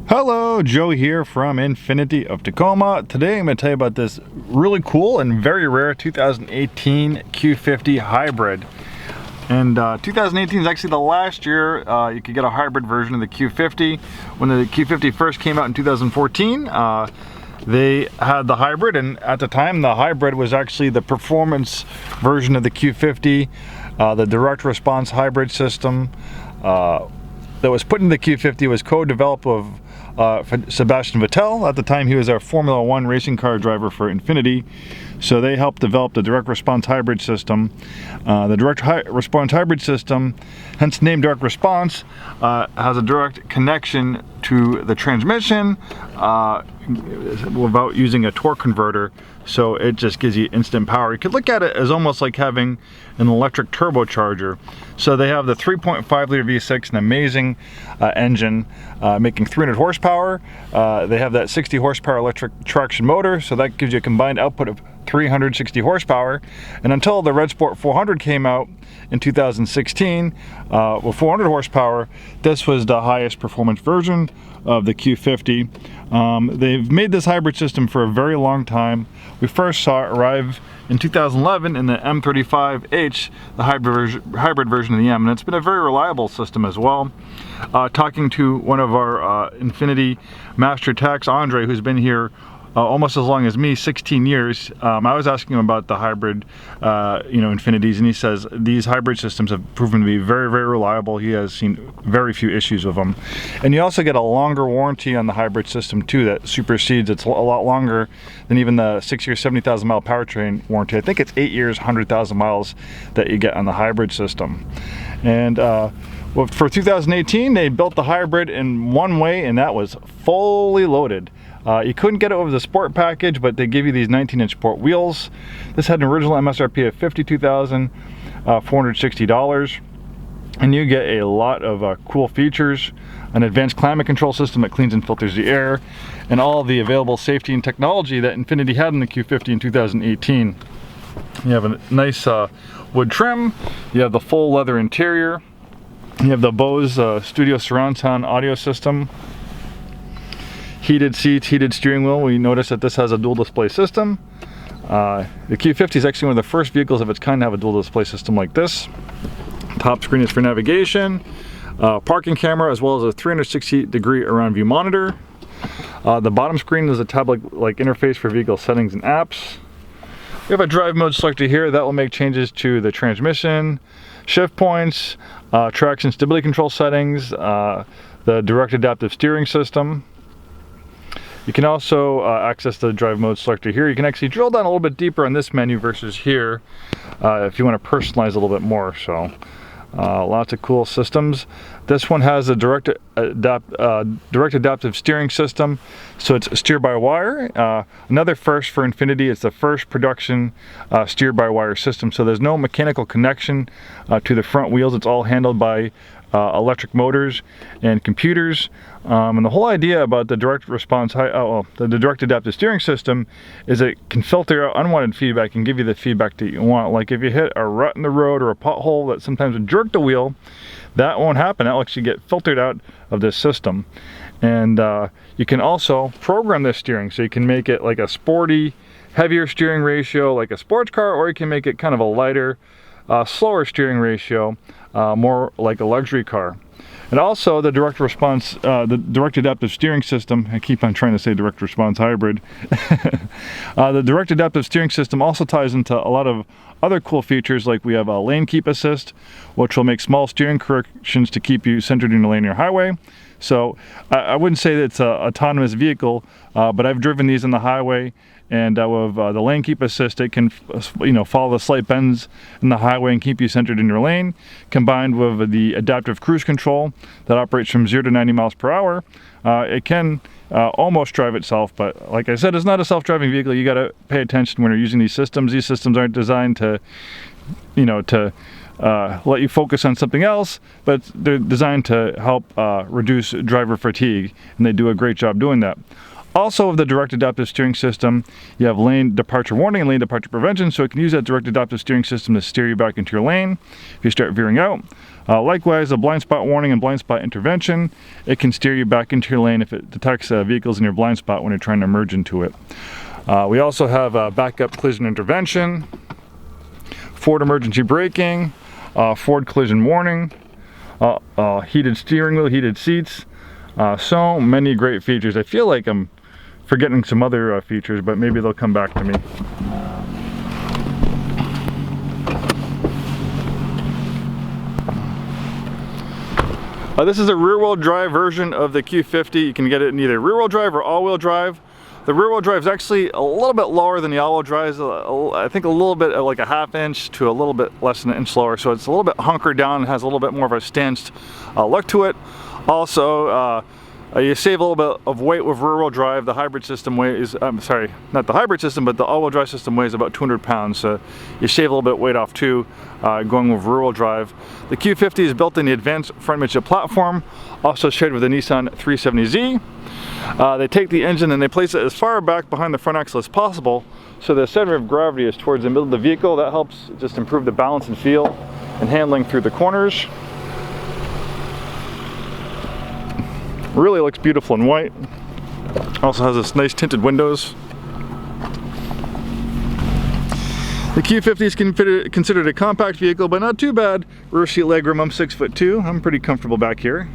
Hello, Joe here from Infiniti of Tacoma. Today I'm going to tell you about this really cool and very rare 2018 Q50 Hybrid. And 2018 is actually the last year you could get a hybrid version of the Q50. When the Q50 first came out in 2014, they had the hybrid, and at the time the hybrid was actually the performance version of the Q50, the direct response hybrid system that was put in the Q50 was co-developed with Sebastian Vettel. At the time he was our Formula One racing car driver for Infiniti, so they helped develop the direct response hybrid system. The direct response hybrid system, hence the name direct response, has a direct connection to the transmission without using a torque converter, so it just gives you instant power. You could look at it as almost like having an electric turbocharger. So they have the 3.5 liter V6, an amazing engine making 300 horsepower. They have that 60 horsepower electric traction motor, so that gives you a combined output of 360 horsepower. And until the Red Sport 400 came out in 2016 with 400 horsepower, this was the highest performance version of the Q50. They've made this hybrid system for a very long time. We first saw it arrive in 2011 in the M35H, the hybrid version of the M, and it's been a very reliable system as well. Talking to one of our Infiniti master techs, Andre, who's been here almost as long as me, 16 years. I was asking him about the hybrid, Infinitis, and he says these hybrid systems have proven to be very, very reliable. He has seen very few issues with them. And you also get a longer warranty on the hybrid system too that supersedes. It's a lot longer than even the 6 year, 70,000 mile powertrain warranty. I think it's 8 years, 100,000 miles that you get on the hybrid system. And well, for 2018, they built the hybrid in one way, and that was fully loaded. You couldn't get it over the sport package, but they give you these 19-inch sport wheels. This had an original MSRP of $52,460, and you get a lot of cool features: an advanced climate control system that cleans and filters the air, and all the available safety and technology that Infiniti had in the Q50 in 2018. You have a nice wood trim, you have the full leather interior, you have the Bose Studio surround sound audio system, heated seats, heated steering wheel. We notice that this has a dual display system. The Q50 is actually one of the first vehicles of its kind to have a dual display system like this. Top screen is for navigation, parking camera, as well as a 360-degree around view monitor. The bottom screen is a tablet-like interface for vehicle settings and apps. We have a drive mode selector here that will make changes to the transmission, shift points, traction stability control settings, the direct adaptive steering system. You can also access the drive mode selector here. You can actually drill down a little bit deeper on this menu versus here if you want to personalize a little bit more. So lots of cool systems. This one has a direct adaptive steering system, so it's steer by wire. Another first for Infiniti. It's the first production steer by wire system, so there's no mechanical connection to the front wheels. It's all handled by electric motors and computers. And the whole idea about the direct response, the direct adaptive steering system, is it can filter out unwanted feedback and give you the feedback that you want. Like if you hit a rut in the road or a pothole that sometimes would jerk the wheel, that won't happen. That'll actually get filtered out of this system. And you can also program this steering, so you can make it like a sporty, heavier steering ratio like a sports car, or you can make it kind of a lighter, slower steering ratio, more like a luxury car. And also the direct response, the direct adaptive steering system, I keep on trying to say direct response hybrid. The direct adaptive steering system also ties into a lot of other cool features, like we have a lane keep assist, which will make small steering corrections to keep you centered in the lane or highway. So I wouldn't say that it's an autonomous vehicle, but I've driven these on the highway, and with the lane keep assist, it can follow the slight bends in the highway and keep you centered in your lane, combined with the adaptive cruise control that operates from 0 to 90 miles per hour. It can almost drive itself, but like I said, it's not a self-driving vehicle. You got to pay attention when you're using these systems. These systems aren't designed to let you focus on something else, but they're designed to help reduce driver fatigue, and they do a great job doing that. Also, with the direct adaptive steering system, you have lane departure warning and lane departure prevention, so it can use that direct adaptive steering system to steer you back into your lane if you start veering out. Likewise, a blind spot warning and blind spot intervention. It can steer you back into your lane if it detects vehicles in your blind spot when you're trying to merge into it. We also have backup collision intervention, forward emergency braking, forward collision warning, heated steering wheel, heated seats, so many great features. I feel like I'm forgetting some other features, but maybe they'll come back to me. This is a rear-wheel drive version of the Q50. You can get it in either rear-wheel drive or all-wheel drive. The rear-wheel drive is actually a little bit lower than the all-wheel drive. I think a little bit, like a ½ inch to a little bit less than an inch lower. So it's a little bit hunkered down and has a little bit more of a stanced look to it. Also, you save a little bit of weight with rear-wheel drive. The hybrid system weighs, I'm sorry, not the hybrid system, but the all-wheel drive system weighs about 200 pounds. So you shave a little bit of weight off too, going with rear-wheel drive. The Q50 is built in the advanced front midget platform, also shared with the Nissan 370Z. They take the engine and they place it as far back behind the front axle as possible, so the center of gravity is towards the middle of the vehicle. That helps just improve the balance and feel and handling through the corners. Really looks beautiful in white. Also has this nice tinted windows. The Q50 is considered a compact vehicle, but not too bad. Rear seat legroom, I'm 6'2". I'm pretty comfortable back here.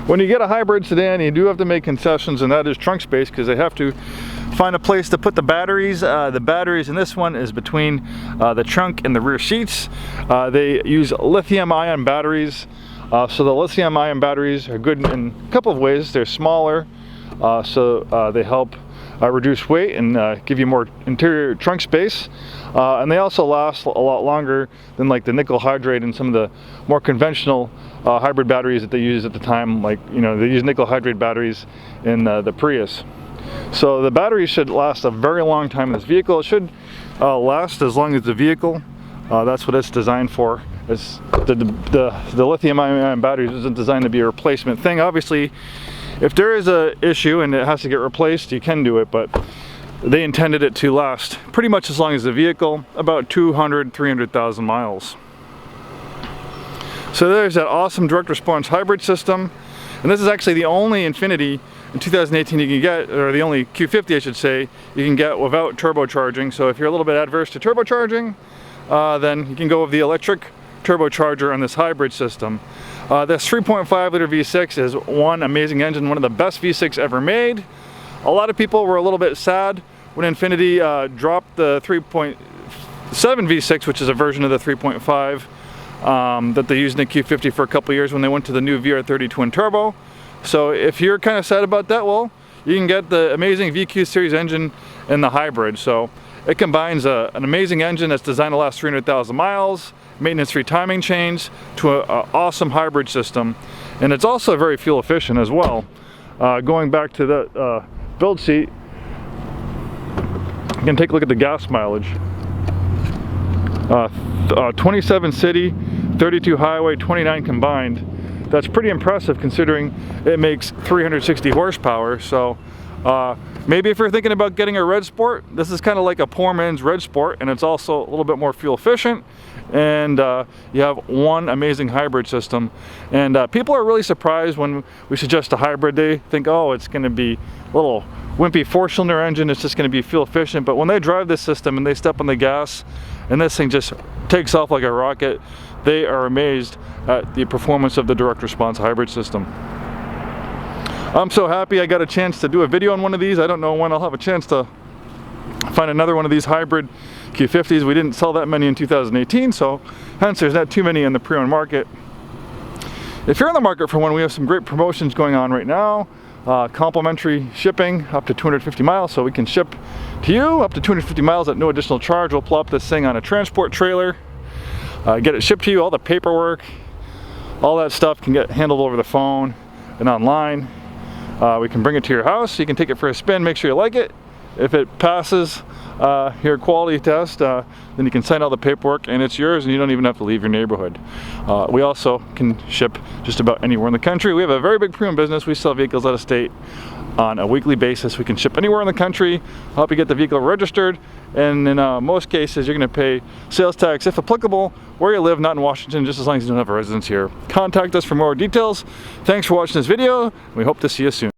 When you get a hybrid sedan, you do have to make concessions, and that is trunk space, because they have to find a place to put the batteries. The batteries in this one is between the trunk and the rear seats. They use lithium-ion batteries. So the lithium-ion batteries are good in a couple of ways. They're smaller, so they help reduce weight and give you more interior trunk space. And they also last a lot longer than like the nickel hydrate and some of the more conventional hybrid batteries that they use at the time. Like, you know, they use nickel hydrate batteries in the Prius. So the batteries should last a very long time in this vehicle. It should last as long as the vehicle. That's what it's designed for. It's the lithium-ion batteries isn't designed to be a replacement thing. Obviously, if there is a issue and it has to get replaced, you can do it, but they intended it to last pretty much as long as the vehicle, about 200-300,000 miles. So there's that awesome direct response hybrid system, and this is actually the only Infiniti in 2018 you can get, or the only Q50 I should say, you can get without turbocharging. So if you're a little bit adverse to turbocharging, then you can go with the electric turbocharger on this hybrid system. This 3.5 liter V6 is one amazing engine, one of the best V6 ever made. A lot of people were a little bit sad when Infiniti dropped the 3.7 V6, which is a version of the 3.5 that they used in the Q50 for a couple years when they went to the new VR30 twin turbo. So if you're kind of sad about that, well, you can get the amazing VQ series engine in the hybrid. So it combines an amazing engine that's designed to last 300,000 miles, maintenance-free timing chains, to an awesome hybrid system. And it's also very fuel efficient as well. Going back to the build seat, you can take a look at the gas mileage. 27 city, 32 highway, 29 combined. That's pretty impressive considering it makes 360 horsepower. So maybe if you're thinking about getting a red sport, this is kind of like a poor man's red sport, and it's also a little bit more fuel efficient, and you have one amazing hybrid system. And people are really surprised when we suggest a hybrid. They think, oh, it's going to be a little wimpy 4-cylinder engine, it's just going to be fuel efficient. But when they drive this system and they step on the gas and this thing just takes off like a rocket, they are amazed at the performance of the direct response hybrid system. I'm so happy I got a chance to do a video on one of these. I don't know when I'll have a chance to find another one of these hybrid Q50s. We didn't sell that many in 2018, so hence there's not too many in the pre-owned market. If you're in the market for one, we have some great promotions going on right now. Complimentary shipping up to 250 miles, so we can ship to you up to 250 miles at no additional charge. We'll plop this thing on a transport trailer, get it shipped to you. All the paperwork, all that stuff can get handled over the phone and online. We can bring it to your house. You can take it for a spin, make sure you like it. If it passes your quality test, then you can sign all the paperwork and it's yours, and you don't even have to leave your neighborhood. We also can ship just about anywhere in the country. We have a very big pre-owned business. We sell vehicles out of state on a weekly basis. We can ship anywhere in the country, help you get the vehicle registered, and in most cases you're going to pay sales tax, if applicable, where you live, not in Washington, just as long as you don't have a residence here. Contact us for more details. Thanks for watching this video. We hope to see you soon.